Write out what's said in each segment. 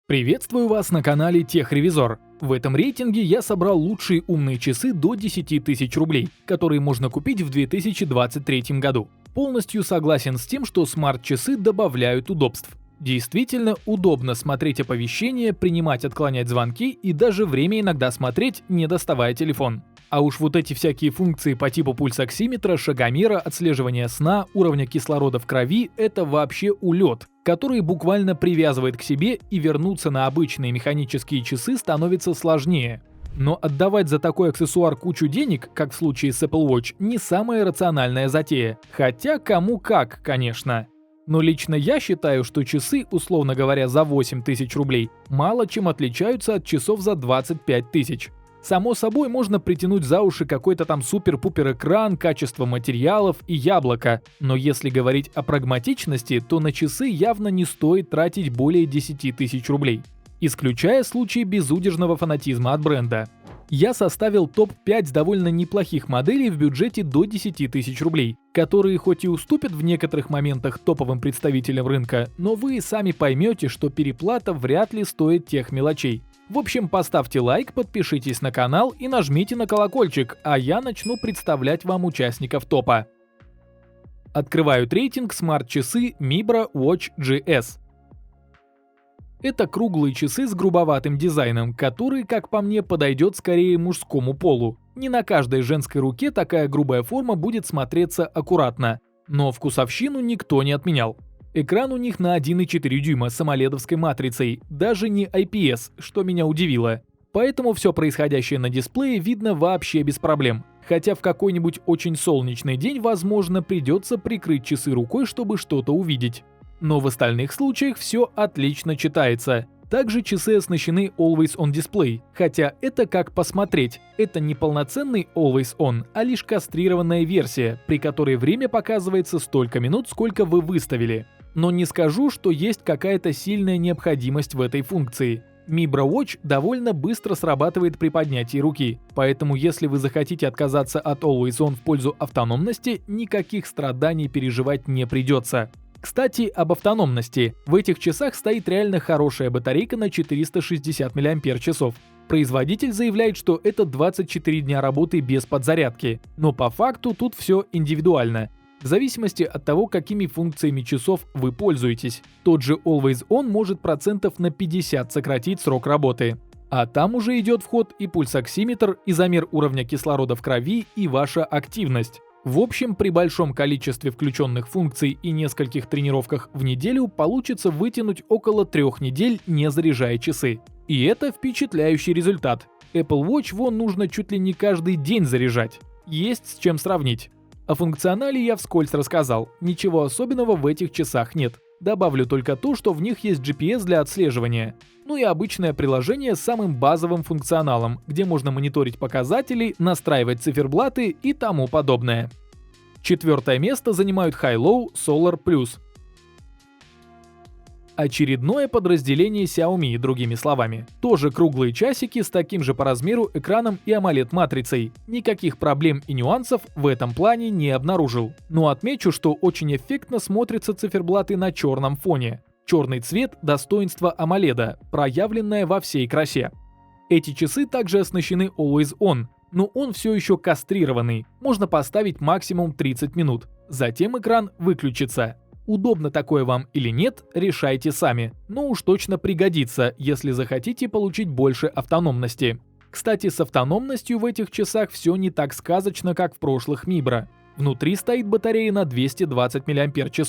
Приветствую вас на канале Техревизор. В этом рейтинге я собрал лучшие умные часы до 10 тысяч рублей, которые можно купить в 2023 году. Полностью согласен с тем, что смарт-часы добавляют удобств. Действительно удобно смотреть оповещения, принимать, отклонять звонки и даже время иногда смотреть, не доставая телефон. А уж вот эти всякие функции по типу пульсоксиметра, шагомера, отслеживания сна, уровня кислорода в крови – это вообще улет, который буквально привязывает к себе, и вернуться на обычные механические часы становится сложнее. Но отдавать за такой аксессуар кучу денег, как в случае с Apple Watch, не самая рациональная затея. Хотя кому как, конечно. Но лично я считаю, что часы, условно говоря, за 8 тысяч рублей, мало чем отличаются от часов за 25 тысяч. Само собой, можно притянуть за уши какой-то там супер-пупер экран, качество материалов и яблоко, но если говорить о прагматичности, то на часы явно не стоит тратить более 10 тысяч рублей, исключая случаи безудержного фанатизма от бренда. Я составил топ-5 довольно неплохих моделей в бюджете до 10 тысяч рублей, которые хоть и уступят в некоторых моментах топовым представителям рынка, но вы сами поймете, что переплата вряд ли стоит тех мелочей. В общем, поставьте лайк, подпишитесь на канал и нажмите на колокольчик, а я начну представлять вам участников топа. Открывают рейтинг смарт-часы Mibra Watch GS. Это круглые часы с грубоватым дизайном, который, как по мне, подойдет скорее мужскому полу. Не на каждой женской руке такая грубая форма будет смотреться аккуратно, но вкусовщину никто не отменял. Экран у них на 1,4 дюйма с AMOLED-овской матрицей, даже не IPS, что меня удивило. Поэтому все происходящее на дисплее видно вообще без проблем. Хотя в какой-нибудь очень солнечный день, возможно, придется прикрыть часы рукой, чтобы что-то увидеть. Но в остальных случаях все отлично читается. Также часы оснащены Always On Display, хотя это как посмотреть. Это не полноценный Always On, а лишь кастрированная версия, при которой время показывается столько минут, сколько вы выставили. Но не скажу, что есть какая-то сильная необходимость в этой функции. Mibra Watch довольно быстро срабатывает при поднятии руки, поэтому если вы захотите отказаться от Always On в пользу автономности, никаких страданий переживать не придется. Кстати, об автономности. В этих часах стоит реально хорошая батарейка на 460 мАч. Производитель заявляет, что это 24 дня работы без подзарядки, но по факту тут все индивидуально. В зависимости от того, какими функциями часов вы пользуетесь. Тот же Always On может процентов на 50 сократить срок работы. А там уже идет в ход и пульсоксиметр, и замер уровня кислорода в крови, и ваша активность. В общем, при большом количестве включенных функций и нескольких тренировках в неделю получится вытянуть около 3 недель, не заряжая часы. И это впечатляющий результат. Apple Watch вон нужно чуть ли не каждый день заряжать. Есть с чем сравнить. О функционале я вскользь рассказал, ничего особенного в этих часах нет. Добавлю только то, что в них есть GPS для отслеживания. Ну и обычное приложение с самым базовым функционалом, где можно мониторить показатели, настраивать циферблаты и тому подобное. 4 место занимают High-Low Solar Plus. Очередное подразделение Xiaomi, другими словами. Тоже круглые часики с таким же по размеру экраном и AMOLED-матрицей. Никаких проблем и нюансов в этом плане не обнаружил. Но отмечу, что очень эффектно смотрятся циферблаты на черном фоне. Черный цвет – достоинство AMOLED, проявленное во всей красе. Эти часы также оснащены Always On, но он все еще кастрированный. Можно поставить максимум 30 минут. Затем экран выключится. Удобно такое вам или нет, решайте сами, но уж точно пригодится, если захотите получить больше автономности. Кстати, с автономностью в этих часах все не так сказочно, как в прошлых Mibra. Внутри стоит батарея на 220 мАч.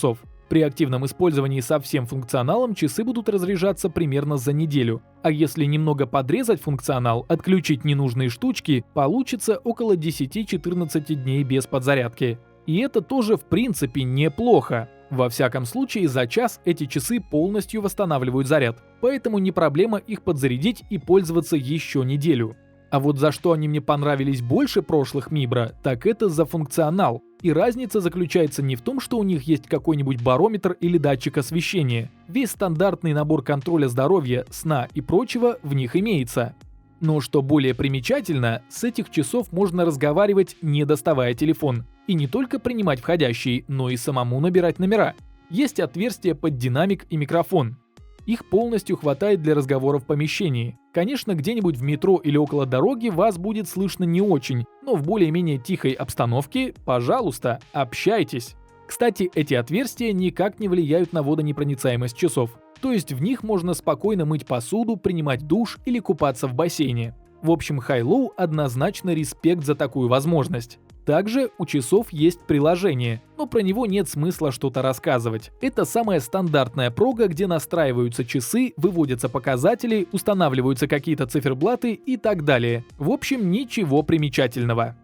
При активном использовании со всем функционалом часы будут разряжаться примерно за неделю. А если немного подрезать функционал, отключить ненужные штучки, получится около 10-14 дней без подзарядки. И это тоже в принципе неплохо. Во всяком случае, за час эти часы полностью восстанавливают заряд, поэтому не проблема их подзарядить и пользоваться еще неделю. А вот за что они мне понравились больше прошлых Mibra, так это за функционал. И разница заключается не в том, что у них есть какой-нибудь барометр или датчик освещения. Весь стандартный набор контроля здоровья, сна и прочего в них имеется. Но что более примечательно, с этих часов можно разговаривать, не доставая телефон. И не только принимать входящие, но и самому набирать номера. Есть отверстия под динамик и микрофон. Их полностью хватает для разговора в помещении. Конечно, где-нибудь в метро или около дороги вас будет слышно не очень, но в более-менее тихой обстановке, пожалуйста, общайтесь. Кстати, эти отверстия никак не влияют на водонепроницаемость часов. То есть в них можно спокойно мыть посуду, принимать душ или купаться в бассейне. В общем, High-Low однозначно респект за такую возможность. Также у часов есть приложение, но про него нет смысла что-то рассказывать. Это самая стандартная прога, где настраиваются часы, выводятся показатели, устанавливаются какие-то циферблаты и так далее. В общем, ничего примечательного.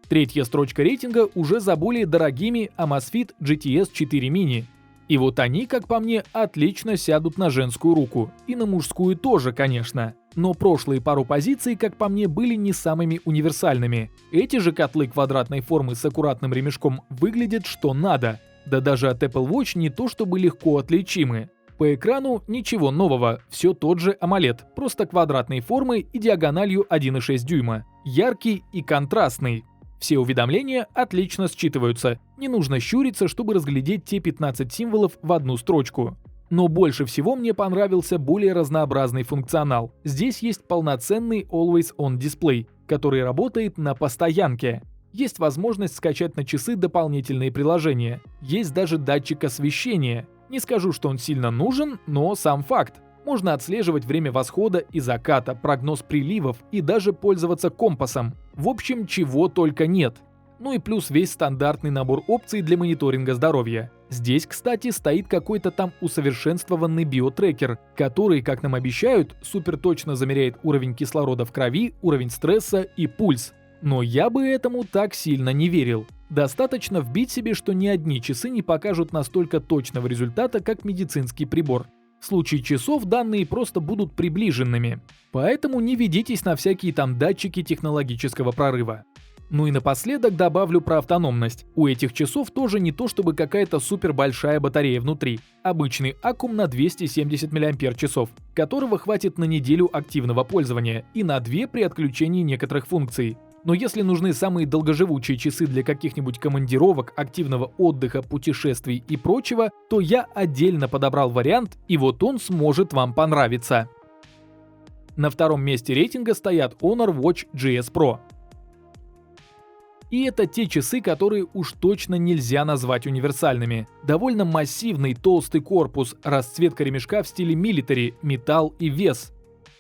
Третья строчка рейтинга уже за более дорогими Amazfit GTS 4 Mini. И вот они, как по мне, отлично сядут на женскую руку. И на мужскую тоже, конечно. Но прошлые пару позиций, как по мне, были не самыми универсальными. Эти же котлы квадратной формы с аккуратным ремешком выглядят что надо. Да даже от Apple Watch не то чтобы легко отличимы. По экрану ничего нового, все тот же AMOLED, просто квадратной формы и диагональю 1,6 дюйма. Яркий и контрастный. Все уведомления отлично считываются, не нужно щуриться, чтобы разглядеть те 15 символов в одну строчку. Но больше всего мне понравился более разнообразный функционал. Здесь есть полноценный Always On дисплей, который работает на постоянке. Есть возможность скачать на часы дополнительные приложения. Есть даже датчик освещения. Не скажу, что он сильно нужен, но сам факт. Можно отслеживать время восхода и заката, прогноз приливов и даже пользоваться компасом. В общем, чего только нет. Ну и плюс весь стандартный набор опций для мониторинга здоровья. Здесь, кстати, стоит какой-то там усовершенствованный биотрекер, который, как нам обещают, суперточно замеряет уровень кислорода в крови, уровень стресса и пульс. Но я бы этому так сильно не верил. Достаточно вбить себе, что ни одни часы не покажут настолько точного результата, как медицинский прибор. В случае часов данные просто будут приближенными. Поэтому не ведитесь на всякие там датчики технологического прорыва. Ну и напоследок добавлю про автономность. У этих часов тоже не то чтобы какая-то супер большая батарея внутри. Обычный аккум на 270 мАч, которого хватит на неделю активного пользования и на 2 при отключении некоторых функций. Но если нужны самые долгоживучие часы для каких-нибудь командировок, активного отдыха, путешествий и прочего, то я отдельно подобрал вариант, и вот он сможет вам понравиться. На втором месте рейтинга стоят Honor Watch GS Pro. И это те часы, которые уж точно нельзя назвать универсальными. Довольно массивный толстый корпус, расцветка ремешка в стиле милитари, металл и вес.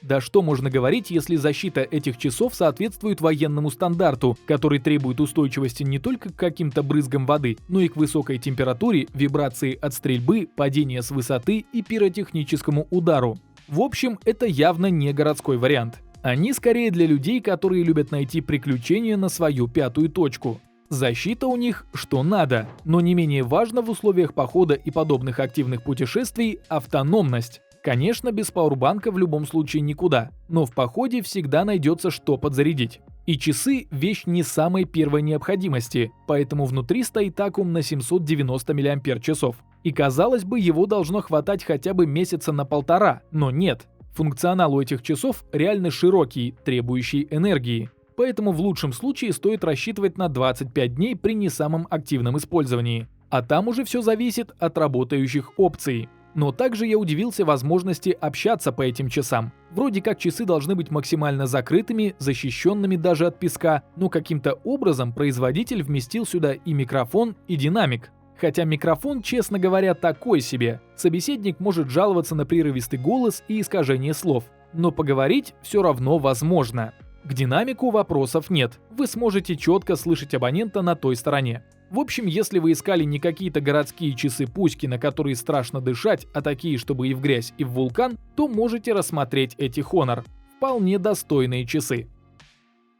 Да что можно говорить, если защита этих часов соответствует военному стандарту, который требует устойчивости не только к каким-то брызгам воды, но и к высокой температуре, вибрации от стрельбы, падения с высоты и пиротехническому удару. В общем, это явно не городской вариант. Они скорее для людей, которые любят найти приключения на свою пятую точку. Защита у них что надо, но не менее важно в условиях похода и подобных активных путешествий – автономность. Конечно, без пауэрбанка в любом случае никуда, но в походе всегда найдется что подзарядить. И часы – вещь не самой первой необходимости, поэтому внутри стоит аккум на 790 мАч. И казалось бы, его должно хватать хотя бы месяца на полтора, но нет. Функционал у этих часов реально широкий, требующий энергии. Поэтому в лучшем случае стоит рассчитывать на 25 дней при не самом активном использовании. А там уже все зависит от работающих опций. Но также я удивился возможности общаться по этим часам. Вроде как часы должны быть максимально закрытыми, защищенными даже от песка, но каким-то образом производитель вместил сюда и микрофон, и динамик. Хотя микрофон, честно говоря, такой себе. Собеседник может жаловаться на прерывистый голос и искажение слов. Но поговорить все равно возможно. К динамику вопросов нет. Вы сможете четко слышать абонента на той стороне. В общем, если вы искали не какие-то городские часы-пуськи, на которые страшно дышать, а такие, чтобы и в грязь, и в вулкан, то можете рассмотреть эти Honor. Вполне достойные часы.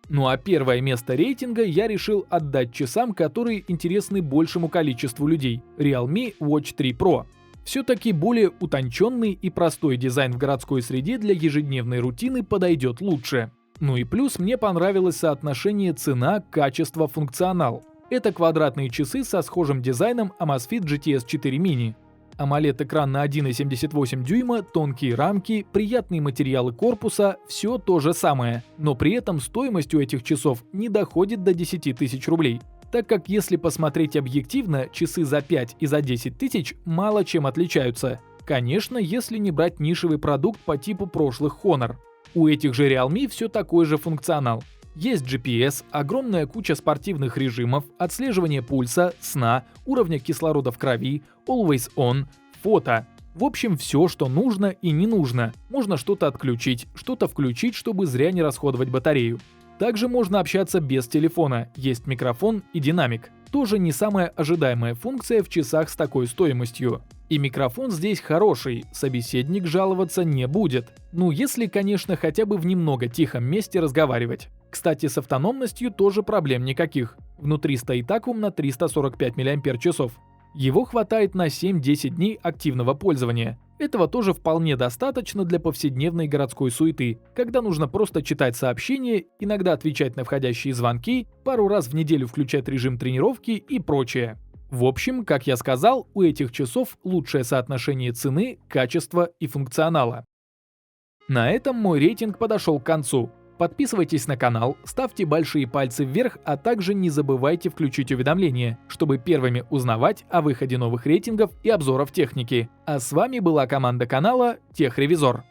Ну а первое место рейтинга я решил отдать часам, которые интересны большему количеству людей – Realme Watch 3 Pro. Все-таки более утонченный и простой дизайн в городской среде для ежедневной рутины подойдет лучше. Ну и плюс мне понравилось соотношение цена-качество-функционал. Это квадратные часы со схожим дизайном Amazfit GTS 4 Mini. AMOLED-экран на 1,78 дюйма, тонкие рамки, приятные материалы корпуса – все то же самое. Но при этом стоимость у этих часов не доходит до 10 тысяч рублей. так как если посмотреть объективно, часы за 5 и за 10 тысяч мало чем отличаются. Конечно, если не брать нишевый продукт по типу прошлых Honor. У этих же Realme все такой же функционал. Есть GPS, огромная куча спортивных режимов, отслеживание пульса, сна, уровня кислорода в крови, Always On, фото. В общем, все, что нужно и не нужно. Можно что-то отключить, что-то включить, чтобы зря не расходовать батарею. Также можно общаться без телефона, есть микрофон и динамик. Тоже не самая ожидаемая функция в часах с такой стоимостью. И микрофон здесь хороший, собеседник жаловаться не будет. Ну, если, конечно, хотя бы в немного тихом месте разговаривать. Кстати, с автономностью тоже проблем никаких. Внутри стоит аккум на 345 мАч. Его хватает на 7-10 дней активного пользования. Этого тоже вполне достаточно для повседневной городской суеты, когда нужно просто читать сообщения, иногда отвечать на входящие звонки, пару раз в неделю включать режим тренировки и прочее. В общем, как я сказал, у этих часов лучшее соотношение цены, качества и функционала. На этом мой рейтинг подошел к концу. Подписывайтесь на канал, ставьте большие пальцы вверх, а также не забывайте включить уведомления, чтобы первыми узнавать о выходе новых рейтингов и обзоров техники. А с вами была команда канала Техревизор.